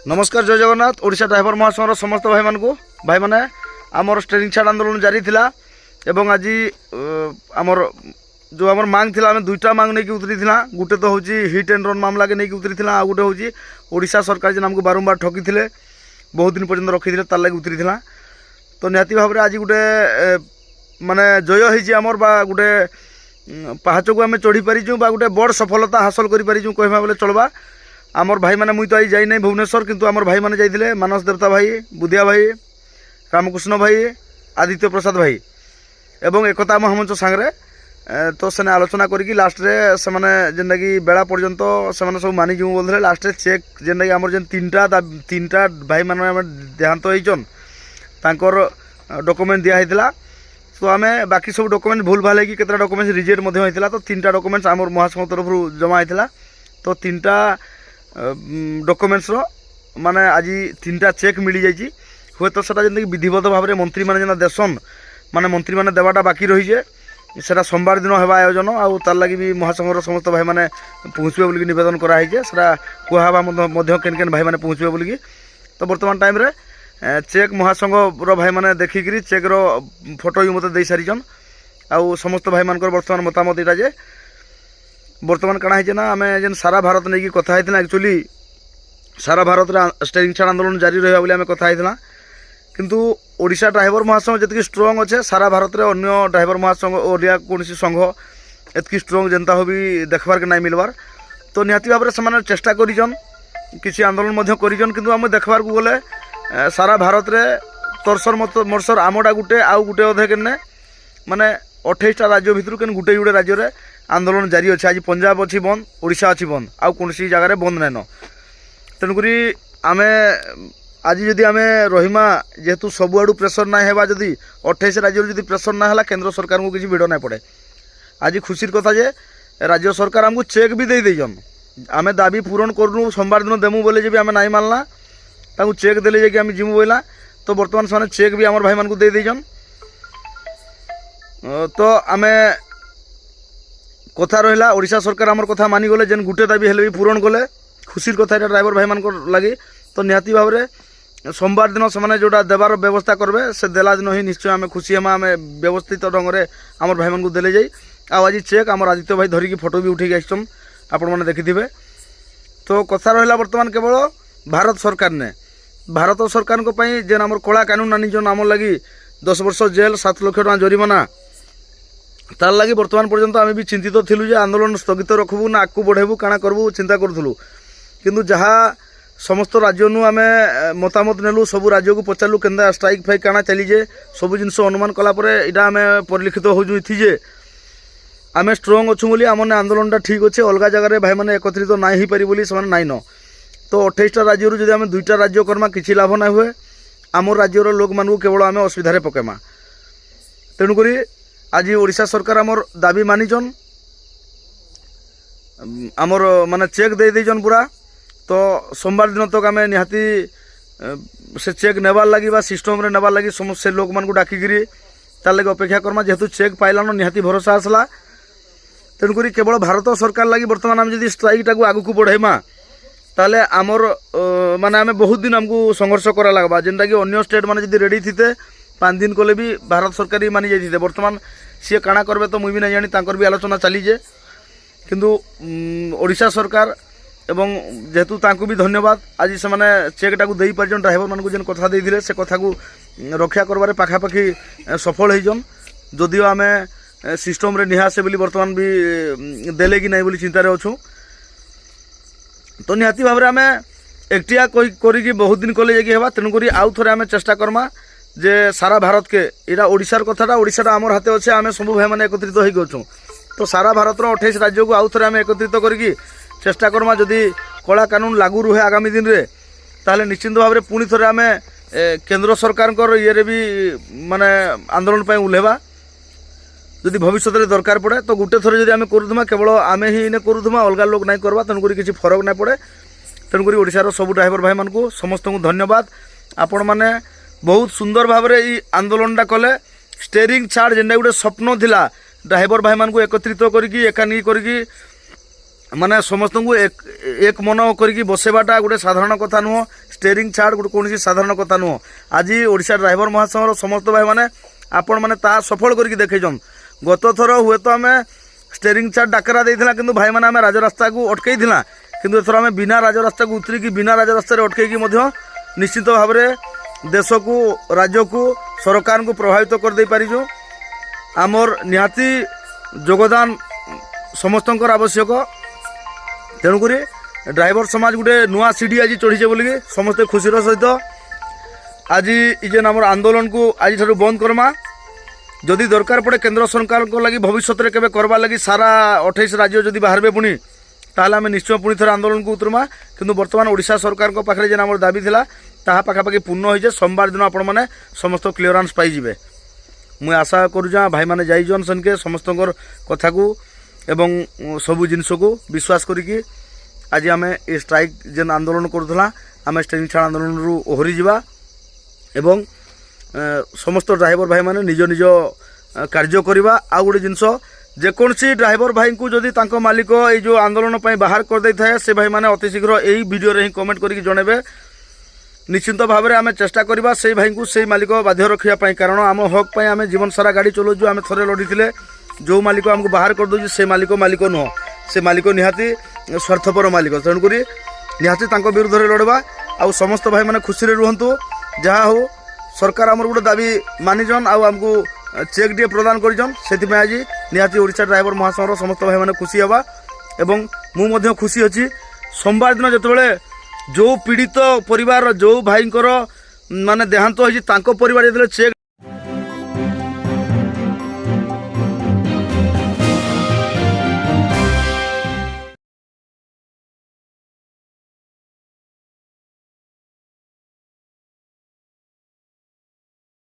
नमस्कार जय जगन्नाथ। ओडिशा ड्राइवर महासंघर समस्त भाई मान भाई मैंने आमर स्टेरिंग छाड़ आंदोलन जारी थिला एवं आज आमर जो आमर मांग थिला आम दुईटा मांग नहीं उतरी थिला। गुटे तो होची हिट एंड रन मामला के नहीं उतरी थिला, आ गुटे होची ओडिशा सरकार जे हमको बारंबार ठकी थिले बहुत दिन पर्यंत रखी थिले तार लागि उतरी थिला। तो निहाती भाव में आज गुटे माने जय होईची आमर बा गुटे पाहाच को आम चढ़ी पारिचु बा गुटे बड़ सफलता हासिल करि पारिचु कहमा बोले चलबा। आमर भाई मैंने मुई तो आज जाई नहीं भुवनेश्वर, किंतु आमर भाई मैंने जाइए मानस देवता भाई, बुदिया भाई, रामकृष्ण भाई, आदित्य प्रसाद भाई एवं एकता महामंच सांगरे तो सेने आलोचना करी लास्ट रे से माने जेनटा कि बेला पर्यंत से सब मानि जीव बोलते लास्ट रे चेक जेनटा कि आमर जेन तीनटा भाई मैंने देहांत होइचन तांकर डॉक्यूमेंट दिया होता। तो आम बाकी सब डॉक्यूमेंट भूल भाल कि केतरा डॉक्यूमेंट रिजेक्ट होता। तो तीनटा डॉक्यूमेंट्स आमर महासंघ तरफ जमा होता। तो तीनटा डॉक्यूमेंट्स माने आज तीनटा चेक मिल जाइए। हुए तो सेटा जेन विधिवत भाव में मंत्री मैंने जेना देसन माने मंत्री मैंने देवाटा बाकी रही है सेटा सोमवार दिन होगा आयोजन आउ तार लगी भी महासंघर समस्त भाई मैंने पहुँचे बोलिकी निवेदन कराई सेटा कहवा केन केन भाई मैंने पहुँचे बोलिकी। तो बर्तमान टाइम रे चेक महासंघर भाई मैंने देखिकी चेक रो फोटो भी मत दे सारीचन। आउ समस्त भाई मान बर्तमान मतामत यहाँ जे बर्तमान काଣା है ना आम जेन सारा भारत नहीं कथा होता एक्चुअली सारा भारत में स्टेरिंग छाड़ आंदोलन जारी रहा बोली आम कथा होता। किंतु ओडिशा ड्राइवर महासंघ जी स्ट्रंग अच्छे सारा भारत में अन्य ड्राइवर महासंघ ओडिया कौन संघ एतकी स्ट्रंग जनता हो भी देखबार के नहीं मिलबार। तो निहाती भाव में चेष्टा करिजन किसी आंदोलन करिजन किंतु आम देखबार को गले सारा भारत में तरसर मरसर आमटा गुटे आउ गुटे अधे के माने 28टा राज्य भितर के गुटे गुटे राज्य में आंदोलन जारी अच्छे। आज पंजाब अच्छी बंद, ओडिशा अच्छी बंद, आउ कौन जगार बंद नाइन। तेणुक आम आज जदि आम रहीमा जेहेतु सबुआड़ू प्रेसर ना है जदि 28 राज्य जदि प्रेसर ना है केंद्र सरकार को किसी भिड़ ना पड़े। आज खुशी कथा जे राज्य सरकार आमको चेक भी दे देजन आम दाबी पूरण करूँ सोमवार दिन देमु बोले जे भी आम नाई मानला ताकू चेक देले जे कि आम जिमु बोला। तो बर्तमान से चेक भी आम भाई मान को दे देजन। तो आम कथा रहा ओडिशा सरकार आमर कथा मानिगले जेन गुटे दाबी हेले भी पूरण कले खुशी कथा ड्राइवर भाई मान लगी। तो निहाती भाव में सोमवार दिन से जोटा देवार व्यवस्था करबे से देला दिन ही निश्चय आम खुशी हम आम व्यवस्थित ढंग से आमर भाई मान देले जाई। आज चेक आमर आदित्य भाई धरिकी फोटो भी उठे आसछन आपण मैंने देखिथिबे। तो कथा रहा बर्तमान केवल भारत सरकार ने भारत सरकार को पई जेन आमर कला कानून आनी जो आमर लगी 10 वर्ष जेल 7 लाख टका जरिमाना तार लगी बर्तमान पर्यंत आम भी चिंतित थिलु जे आंदोलन स्थगित रखबू ना आगू बढ़ेबू काଣା करबू चिंता करूँ। किंतु जहाँ समस्त राज्य नु आम मतामत नेलु सबू राज्य को पचारू के स्ट्राइक फाइक काଣା चलीजे सब जिन अनुमान कलापर यहाँ आम परिलिखित हो जे आम स्ट्रंग अच्छु बोली आम आंदोलन ठीक अच्छे अलग जगह भाई मैंने एकत्रित ना हो पारि बोली से नाइन। तो 28टा राज्य जब आम 2टा राज्य करमा किसी लाभ ना हुए आम राज्यर लोक मानू केवल आम असुविधार पकेमा। तेणुक आज ओडिशा सरकार आमर दाबी मानिचन आमर माने चेक दे देजन पूरा। तो सोमवार दिन तक आम निहाती से चेक नेबार लगी बा सिस्टम रे नेबार लगी समस्त लोक मान को डाकिकी तार लगे अपेक्षा करमा जेहेतु चेक पाइलान निहाती भरोसा आसला। तेणुक केवल भारत सरकार लगी बर्तमान आम जब स्ट्राइक टाक आगू बढ़ेमा ताले आमर माने आम बहुत दिन आमको संघर्ष करा लगवा जेनटा कि अन्य स्टेट माने जब रेडी थीते 5 दिन कले भी भारत सरकार ही मानी जाइए। बर्तमान सी काଣା करबे तो मुई भी नहीं जानी तांकर भी आलोचना चलीजे। किंतु ओडिशा सरकार एवं जेहेतु तांको भी धन्यवाद आज से माने चेक टाक दे पारजन ड्राइवर मान को जेन कथा देइथिले से कथा को रक्षा करबारे पाखापाखि सफल होइजन। जदिओ आम सिस्टम रे निहासे बोली बर्तमान भी देले कि नहीं बोली चिंतार अच्छू। तो निहाती भाव में आम एकटिया करी बहुत दिन कले जाकि हेबा। तेणुक आउ थोड़े आम चेष्टा करमा जे सारा भारत के यहाँ ओडिशार कथाटा ओडिशाटा आमर हाथे अच्छे आम सब भाई मैंने एकत्रित होइगछुं। तो सारा भारत 28 राज्य को आउ थोड़े आम एकत्रित करी चेष्टा करमा जदि कला कानून लागू रुहे आगामी दिन रे ताले निश्चिंत भाव में पुणी थोड़े आम केंद्र सरकार ये भी माने आंदोलन पर उल्हेबा जदि भविष्य में दरकार पड़े। तो गोटे थर जब आम करूँ केवल आम ही इन्हें करूँ अलग लोक नहीं करवा तेणुक किसी फरक ना पड़े। तेणुक ओडिशार सब ड्राइवर भाई मान को समस्त को धन्यवाद। आपण मैंने बहुत सुंदर भाव में ये आंदोलनटा कले स्टेरिंग छाड़ जेनटा गोटे स्वप्न थिला ड्राइवर भाई मान को एकत्रित करके एका नहीं करके ମାନେ ସମସ୍ତଙ୍କୁ ଏକ ମନ କରିକି ବସେଇବାଟା ଗୋଟେ ସାଧାରଣ କଥା ନୁହଁ। ଷ୍ଟେରିଂ ଛାଡ଼ ଗୋଟେ କୌଣସି ସାଧାରଣ କଥା ନୁହଁ। ଆଜି ଓଡ଼ିଶା ଡ୍ରାଇଭର ମହାସଂଘର ସମସ୍ତ ଭାଇମାନେ ଆପଣମାନେ ତାହା ସଫଳ କରିକି ଦେଖେଇଛନ୍। ଗତ ଥର ହୁଏତ ଆମେ ଷ୍ଟେରିଂ ଛାଡ଼ ଡାକରା ଦେଇଥିଲା, କିନ୍ତୁ ଭାଇମାନେ ଆମେ ରାଜରାସ୍ତାକୁ ଅଟକେଇଥିଲା, କିନ୍ତୁ ଏଥର ଆମେ ବିନା ରାଜରାସ୍ତାକୁ ଉତରିକି ବିନା ରାଜରାସ୍ତାରେ ଅଟକେଇକି ମଧ୍ୟ ନିଶ୍ଚିତ ଭାବରେ ଦେଶକୁ ରାଜ୍ୟକୁ ସରକାରଙ୍କୁ ପ୍ରଭାବିତ କରିଦେଇ ପାରିଛୁ। ଆମର ନିହାତି ଯୋଗଦାନ ସମସ୍ତଙ୍କର ଆବଶ୍ୟକ। ତେଣୁକରି ଡ୍ରାଇଭର ସମାଜ ଗୋଟେ ନୂଆ ସିଡ଼ି ଆଜି ଚଢ଼ିଛେ ବୋଲିକି ସମସ୍ତେ ଖୁସିର ସହିତ ଆଜି ଇ ଯେନ୍ ଆମର ଆନ୍ଦୋଳନକୁ ଆଜିଠାରୁ ବନ୍ଦ କର୍ମା। ଯଦି ଦରକାର ପଡ଼େ କେନ୍ଦ୍ର ସରକାରଙ୍କ ଲାଗି ଭବିଷ୍ୟତରେ କେବେ କରବାର୍ ଲାଗି ସାରା 28 ରାଜ୍ୟ ଯଦି ବାହାରିବେ ପୁଣି, ତାହେଲେ ଆମେ ନିଶ୍ଚୟ ପୁଣି ଥରେ ଆନ୍ଦୋଳନକୁ ଉତରମା। କିନ୍ତୁ ବର୍ତ୍ତମାନ ଓଡ଼ିଶା ସରକାରଙ୍କ ପାଖରେ ଯେନ୍ ଆମର ଦାବି ଥିଲା ତାହା ପାଖାପାଖି ପୂର୍ଣ୍ଣ ହୋଇଛେ। সোমবার ଦିନ ଆପଣମାନେ ସମସ୍ତ କ୍ଲିୟରାନ୍ସ ପାଇଯିବେ। ମୁଇଁ ଆଶା କରୁଛେ ଭାଇମାନେ ଯାଇଛନ୍ ସେନ୍କେ ସମସ୍ତଙ୍କର କଥାକୁ ଏବଂ ସବୁ ଜିନିଷକୁ ବିଶ୍ୱାସ କରିକି ଆଜି ଆମେ ଏ ଷ୍ଟ୍ରାଇକ୍ ଯେନ୍ ଆନ୍ଦୋଳନ କରୁଥିଲା ଆମେ ଷ୍ଟେରିଂ ଛାଡ଼ ଆନ୍ଦୋଳନରୁ ଓହରି ଯିବା ଏବଂ ସମସ୍ତ ଡ୍ରାଇଭର ଭାଇମାନେ ନିଜ ନିଜ କାର୍ଯ୍ୟ କରିବା। ଆଉ ଗୋଟେ ଜିନିଷ, ଯେକୌଣସି ଡ୍ରାଇଭର ଭାଇଙ୍କୁ ଯଦି ତାଙ୍କ ମାଲିକ ଏଇ ଯେଉଁ ଆନ୍ଦୋଳନ ପାଇଁ ବାହାର କରିଦେଇଥାଏ, ସେ ଭାଇମାନେ ଅତି ଶୀଘ୍ର ଏଇ ଭିଡ଼ିଓରେ ହିଁ କମେଣ୍ଟ କରିକି ଜଣେଇବେ। ନିଶ୍ଚିନ୍ତ ଭାବରେ ଆମେ ଚେଷ୍ଟା କରିବା ସେଇ ଭାଇଙ୍କୁ ସେଇ ମାଲିକ ବାଧ୍ୟ ରଖିବା ପାଇଁ, କାରଣ ଆମ ହକ୍ ପାଇଁ ଆମେ ଜୀବନ ସାରା ଗାଡ଼ି ଚଲାଉଛୁ। ଆମେ ଥରେ ଲଢ଼ିଥିଲେ, ଯେଉଁ ମାଲିକ ଆମକୁ ବାହାର କରିଦେଉଛି ସେ ମାଲିକ ନୁହଁ, ସେ ମାଲିକ ନିହାତି ସ୍ୱାର୍ଥପର ମାଲିକ। ତେଣୁକରି ନିହାତି ତାଙ୍କ ବିରୁଦ୍ଧରେ ଲଢ଼ବା। ଆଉ ସମସ୍ତ ଭାଇମାନେ ଖୁସିରେ ରୁହନ୍ତୁ। ଯାହା ହଉ ସରକାର ଆମର ଗୋଟେ ଦାବି ମାନିଛନ୍ ଆଉ ଆମକୁ ଚେକ୍ ଟିକେ ପ୍ରଦାନ କରିଛନ୍। ସେଥିପାଇଁ ଆଜି ନିହାତି ଓଡ଼ିଶା ଡ୍ରାଇଭର ମହାସଂଘର ସମସ୍ତ ଭାଇମାନେ ଖୁସି ହେବା ଏବଂ ମୁଁ ମଧ୍ୟ ଖୁସି ଅଛି। সোমবার ଦିନ ଯେତେବେଳେ ଯେଉଁ ପୀଡ଼ିତ ପରିବାରର ଯେଉଁ ଭାଇଙ୍କର ମାନେ ଦେହାନ୍ତ ହୋଇଛି ତାଙ୍କ ପରିବାର ଯେତେବେଳେ ଚେକ୍